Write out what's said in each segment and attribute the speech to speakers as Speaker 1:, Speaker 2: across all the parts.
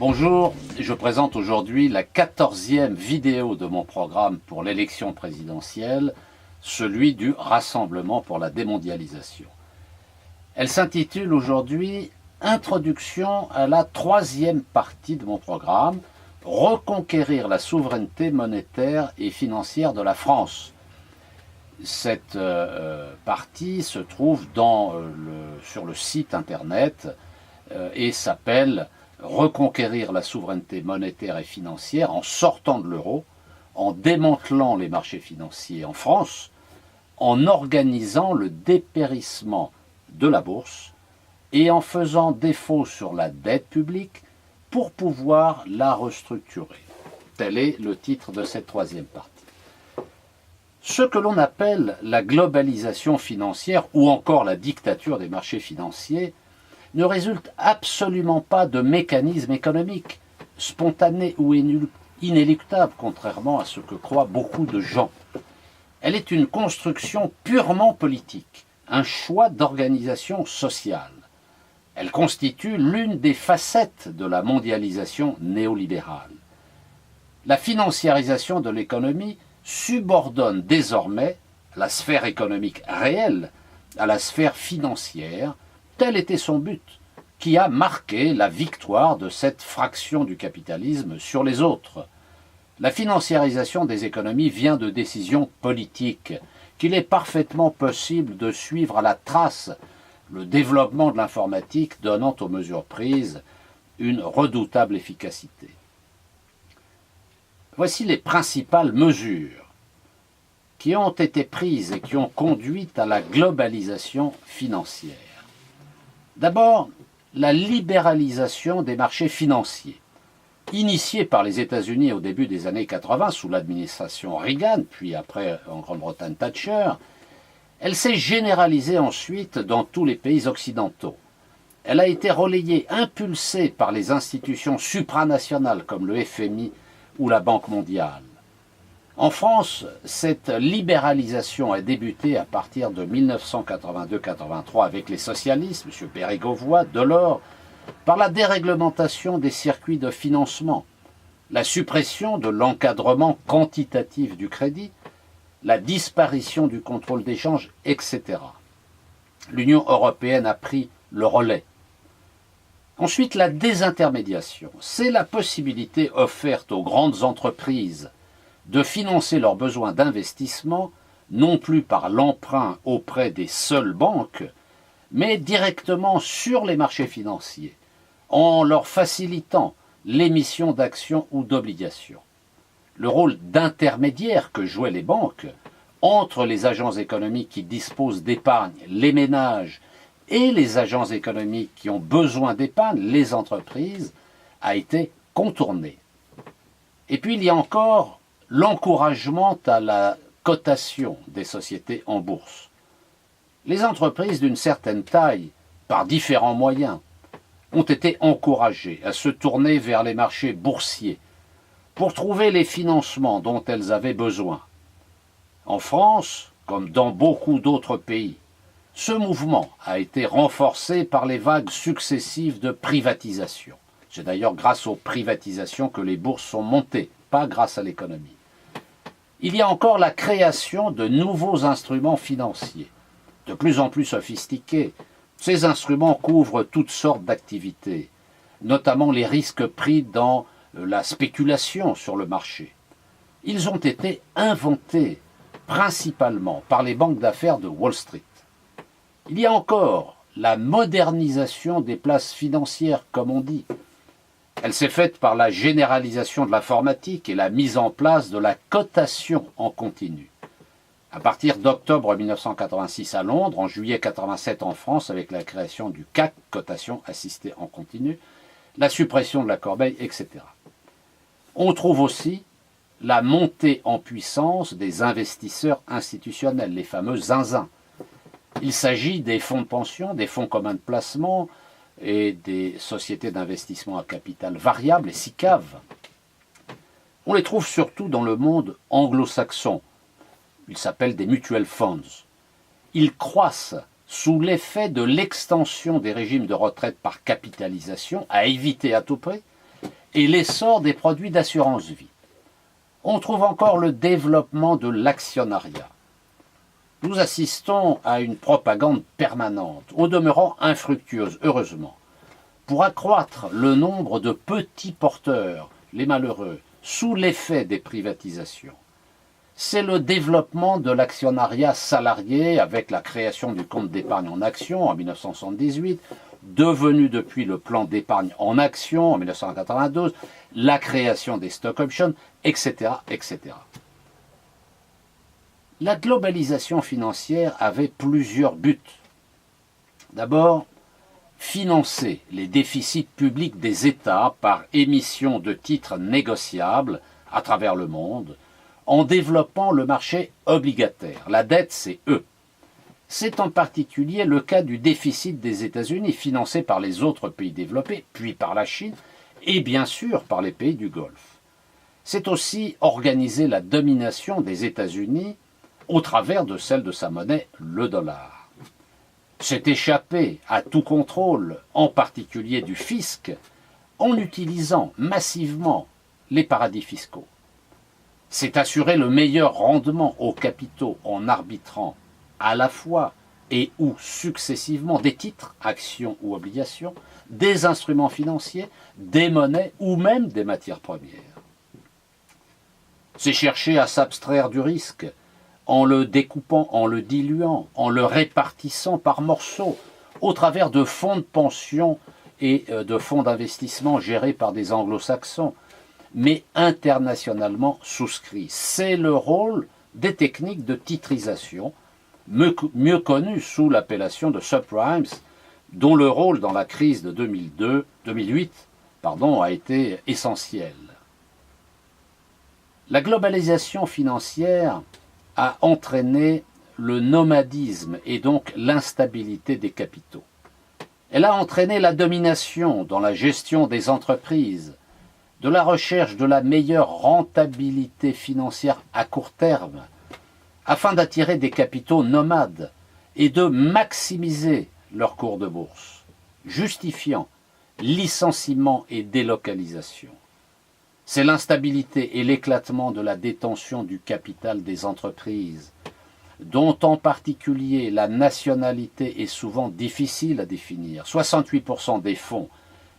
Speaker 1: Bonjour, je présente aujourd'hui la 14e vidéo de mon programme pour l'élection présidentielle, celui du Rassemblement pour la démondialisation. Elle s'intitule aujourd'hui « Introduction à la troisième partie de mon programme, reconquérir la souveraineté monétaire et financière de la France ». Cette partie se trouve sur le site internet et s'appelle « Reconquérir la souveraineté monétaire et financière en sortant de l'euro, en démantelant les marchés financiers en France, en organisant le dépérissement de la bourse et en faisant défaut sur la dette publique pour pouvoir la restructurer ». Tel est le titre de cette troisième partie. Ce que l'on appelle la globalisation financière ou encore la dictature des marchés financiers ne résulte absolument pas de mécanismes économiques spontanés ou inéluctables, contrairement à ce que croient beaucoup de gens. Elle est une construction purement politique, un choix d'organisation sociale. Elle constitue l'une des facettes de la mondialisation néolibérale. La financiarisation de l'économie subordonne désormais la sphère économique réelle à la sphère financière. Tel était son but, qui a marqué la victoire de cette fraction du capitalisme sur les autres. La financiarisation des économies vient de décisions politiques qu'il est parfaitement possible de suivre à la trace, le développement de l'informatique donnant aux mesures prises une redoutable efficacité. Voici les principales mesures qui ont été prises et qui ont conduit à la globalisation financière. D'abord, la libéralisation des marchés financiers. Initiée par les États-Unis au début des années 80 sous l'administration Reagan, puis après en Grande-Bretagne Thatcher, elle s'est généralisée ensuite dans tous les pays occidentaux. Elle a été relayée, impulsée par les institutions supranationales comme le FMI ou la Banque mondiale. En France, cette libéralisation a débuté à partir de 1982-83 avec les socialistes, M. Périgord, Delors, par la déréglementation des circuits de financement, la suppression de l'encadrement quantitatif du crédit, la disparition du contrôle d'échange, etc. L'Union européenne a pris le relais. Ensuite, la désintermédiation. C'est la possibilité offerte aux grandes entreprises de financer leurs besoins d'investissement, non plus par l'emprunt auprès des seules banques, mais directement sur les marchés financiers, en leur facilitant l'émission d'actions ou d'obligations. Le rôle d'intermédiaire que jouaient les banques entre les agents économiques qui disposent d'épargne, les ménages, et les agents économiques qui ont besoin d'épargne, les entreprises, a été contourné. Et puis il y a encore l'encouragement à la cotation des sociétés en bourse. Les entreprises d'une certaine taille, par différents moyens, ont été encouragées à se tourner vers les marchés boursiers pour trouver les financements dont elles avaient besoin. En France, comme dans beaucoup d'autres pays, ce mouvement a été renforcé par les vagues successives de privatisation. C'est d'ailleurs grâce aux privatisations que les bourses sont montées, pas grâce à l'économie. Il y a encore la création de nouveaux instruments financiers, de plus en plus sophistiqués. Ces instruments couvrent toutes sortes d'activités, notamment les risques pris dans la spéculation sur le marché. Ils ont été inventés principalement par les banques d'affaires de Wall Street. Il y a encore la modernisation des places financières, comme on dit. Elle s'est faite par la généralisation de l'informatique et la mise en place de la cotation en continu. À partir d'octobre 1986 à Londres, en juillet 1987 en France avec la création du CAC, cotation assistée en continu, la suppression de la corbeille, etc. On trouve aussi la montée en puissance des investisseurs institutionnels, les fameux zinzins. Il s'agit des fonds de pension, des fonds communs de placement, et des sociétés d'investissement à capital variable, les SICAV. On les trouve surtout dans le monde anglo-saxon. Ils s'appellent des mutual funds. Ils croissent sous l'effet de l'extension des régimes de retraite par capitalisation, à éviter à tout prix, et l'essor des produits d'assurance vie. On trouve encore le développement de l'actionnariat. Nous assistons à une propagande permanente, au demeurant infructueuse, heureusement, pour accroître le nombre de petits porteurs, les malheureux, sous l'effet des privatisations. C'est le développement de l'actionnariat salarié avec la création du compte d'épargne en action en 1978, devenu depuis le plan d'épargne en action en 1992, la création des stock options, etc., etc. La globalisation financière avait plusieurs buts. D'abord, financer les déficits publics des États par émission de titres négociables à travers le monde, en développant le marché obligataire. La dette, c'est eux. C'est en particulier le cas du déficit des États-Unis, financé par les autres pays développés, puis par la Chine, et bien sûr par les pays du Golfe. C'est aussi organiser la domination des États-Unis au travers de celle de sa monnaie, le dollar. C'est échapper à tout contrôle, en particulier du fisc, en utilisant massivement les paradis fiscaux. C'est assurer le meilleur rendement aux capitaux en arbitrant à la fois et ou successivement des titres, actions ou obligations, des instruments financiers, des monnaies ou même des matières premières. C'est chercher à s'abstraire du risque en le découpant, en le diluant, en le répartissant par morceaux, au travers de fonds de pension et de fonds d'investissement gérés par des anglo-saxons, mais internationalement souscrits. C'est le rôle des techniques de titrisation, mieux connues sous l'appellation de subprimes, dont le rôle dans la crise de 2008 a été essentiel. La globalisation financière a entraîné le nomadisme et donc l'instabilité des capitaux. Elle a entraîné la domination dans la gestion des entreprises, de la recherche de la meilleure rentabilité financière à court terme, afin d'attirer des capitaux nomades et de maximiser leur cours de bourse, justifiant licenciement et délocalisation. C'est l'instabilité et l'éclatement de la détention du capital des entreprises, dont en particulier la nationalité est souvent difficile à définir. 68% des fonds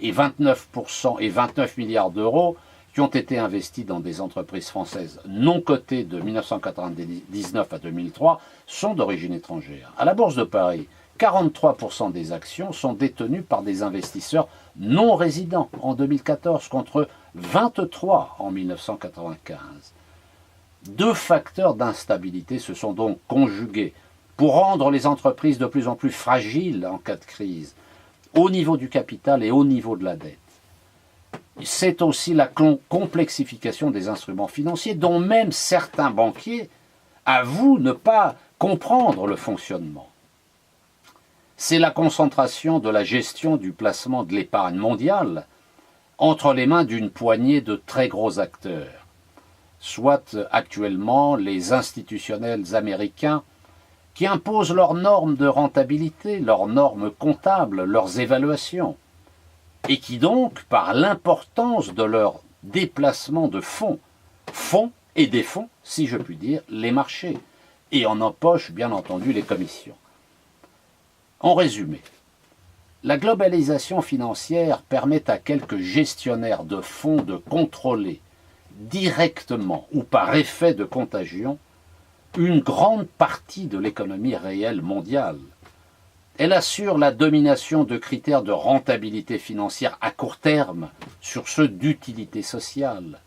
Speaker 1: et 29% et 29 milliards d'euros qui ont été investis dans des entreprises françaises non cotées de 1999 à 2003 sont d'origine étrangère. À la Bourse de Paris, 43% des actions sont détenues par des investisseurs non résidents en 2014 contre 23 en 1995. Deux facteurs d'instabilité se sont donc conjugués pour rendre les entreprises de plus en plus fragiles en cas de crise, au niveau du capital et au niveau de la dette. C'est aussi la complexification des instruments financiers dont même certains banquiers avouent ne pas comprendre le fonctionnement. C'est la concentration de la gestion du placement de l'épargne mondiale entre les mains d'une poignée de très gros acteurs, soit actuellement les institutionnels américains qui imposent leurs normes de rentabilité, leurs normes comptables, leurs évaluations, et qui donc, par l'importance de leur déplacement de fonds et défont, si je puis dire, les marchés, et en empochent bien entendu les commissions. En résumé, la globalisation financière permet à quelques gestionnaires de fonds de contrôler directement ou par effet de contagion une grande partie de l'économie réelle mondiale. Elle assure la domination de critères de rentabilité financière à court terme sur ceux d'utilité sociale.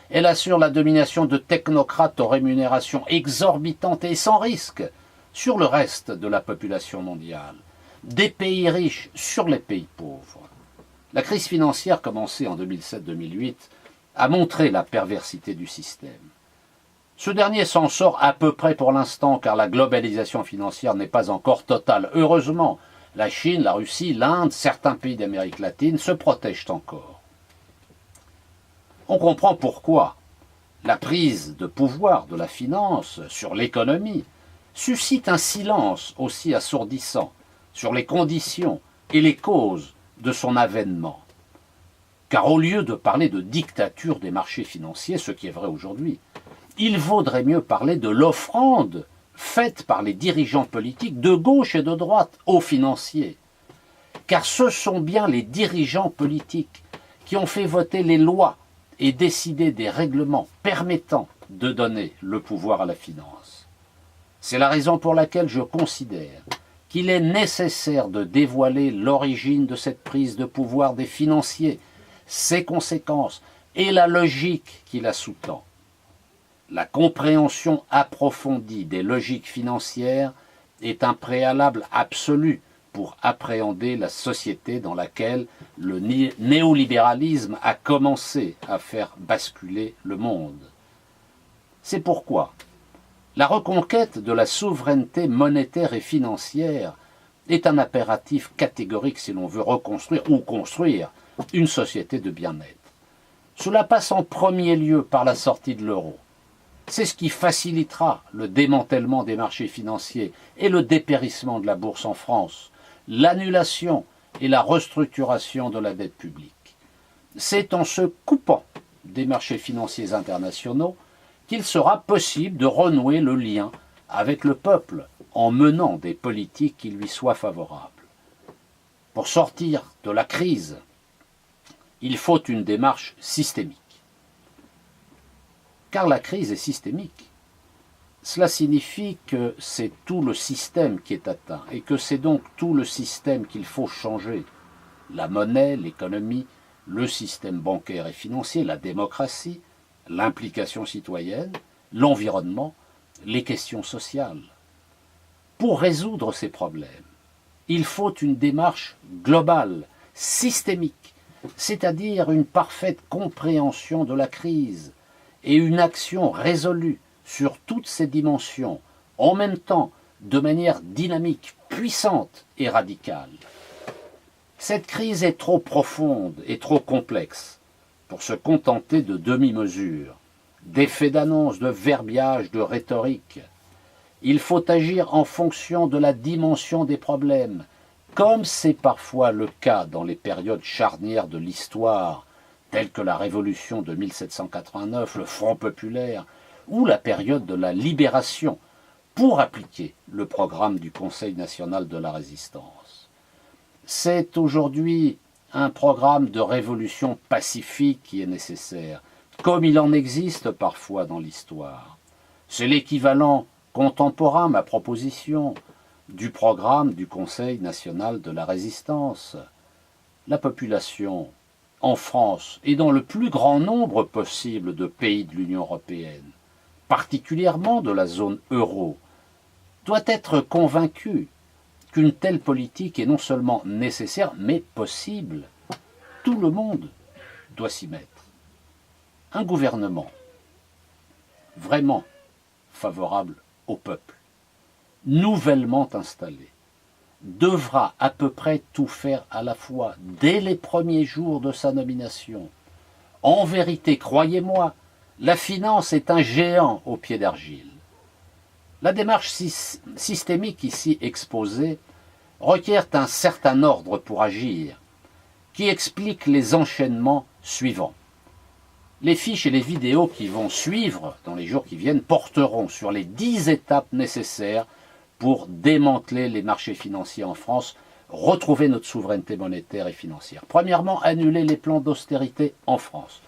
Speaker 1: Elle assure la domination de technocrates aux rémunérations exorbitantes et sans risque sur le reste de la population mondiale, des pays riches sur les pays pauvres. La crise financière commencée en 2007-2008 a montré la perversité du système. Ce dernier s'en sort à peu près pour l'instant car la globalisation financière n'est pas encore totale. Heureusement, la Chine, la Russie, l'Inde, certains pays d'Amérique latine se protègent encore. On comprend pourquoi la prise de pouvoir de la finance sur l'économie suscite un silence aussi assourdissant sur les conditions et les causes de son avènement. Car au lieu de parler de dictature des marchés financiers, ce qui est vrai aujourd'hui, il vaudrait mieux parler de l'offrande faite par les dirigeants politiques de gauche et de droite aux financiers. Car ce sont bien les dirigeants politiques qui ont fait voter les lois et décider des règlements permettant de donner le pouvoir à la finance. C'est la raison pour laquelle je considère qu'il est nécessaire de dévoiler l'origine de cette prise de pouvoir des financiers, ses conséquences et la logique qui la sous-tend. La compréhension approfondie des logiques financières est un préalable absolu pour appréhender la société dans laquelle le néolibéralisme a commencé à faire basculer le monde. C'est pourquoi la reconquête de la souveraineté monétaire et financière est un impératif catégorique si l'on veut reconstruire ou construire une société de bien-être. Cela passe en premier lieu par la sortie de l'euro. C'est ce qui facilitera le démantèlement des marchés financiers et le dépérissement de la bourse en France, l'annulation et la restructuration de la dette publique. C'est en se coupant des marchés financiers internationaux qu'il sera possible de renouer le lien avec le peuple en menant des politiques qui lui soient favorables. Pour sortir de la crise, il faut une démarche systémique. Car la crise est systémique. Cela signifie que c'est tout le système qui est atteint et que c'est donc tout le système qu'il faut changer. La monnaie, l'économie, le système bancaire et financier, la démocratie, l'implication citoyenne, l'environnement, les questions sociales. Pour résoudre ces problèmes, il faut une démarche globale, systémique, c'est-à-dire une parfaite compréhension de la crise et une action résolue sur toutes ces dimensions, en même temps, de manière dynamique, puissante et radicale. Cette crise est trop profonde et trop complexe pour se contenter de demi-mesures, d'effets d'annonce, de verbiage, de rhétorique. Il faut agir en fonction de la dimension des problèmes, comme c'est parfois le cas dans les périodes charnières de l'histoire, telles que la Révolution de 1789, le Front populaire, ou la période de la Libération, pour appliquer le programme du Conseil national de la résistance. C'est aujourd'hui un programme de révolution pacifique qui est nécessaire, comme il en existe parfois dans l'histoire. C'est l'équivalent contemporain, ma proposition, du programme du Conseil national de la résistance. La population, en France et dans le plus grand nombre possible de pays de l'Union européenne, particulièrement de la zone euro, doit être convaincue qu'une telle politique est non seulement nécessaire, mais possible. Tout le monde doit s'y mettre. Un gouvernement vraiment favorable au peuple, nouvellement installé, devra à peu près tout faire à la fois dès les premiers jours de sa nomination. En vérité, croyez-moi, la finance est un géant au pied d'argile. La démarche systémique ici exposée requiert un certain ordre pour agir, qui explique les enchaînements suivants. Les fiches et les vidéos qui vont suivre dans les jours qui viennent porteront sur les 10 étapes nécessaires pour démanteler les marchés financiers en France, retrouver notre souveraineté monétaire et financière. Premièrement, annuler les plans d'austérité en France.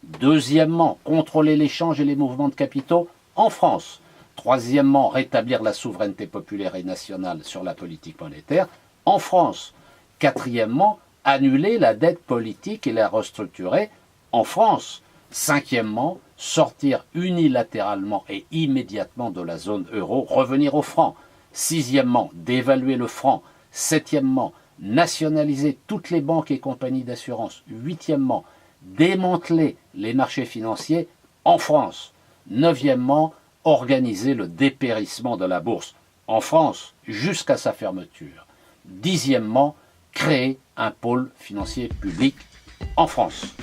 Speaker 1: Deuxièmement, contrôler l'échange et les mouvements de capitaux en France. Troisièmement, rétablir la souveraineté populaire et nationale sur la politique monétaire en France. Quatrièmement, annuler la dette politique et la restructurer en France. Cinquièmement, sortir unilatéralement et immédiatement de la zone euro, revenir au franc. Sixièmement, dévaluer le franc. Septièmement, nationaliser toutes les banques et compagnies d'assurance. Huitièmement, démanteler les marchés financiers en France. Neuvièmement, organiser le dépérissement de la bourse en France jusqu'à sa fermeture. Dixièmement, créer un pôle financier public en France.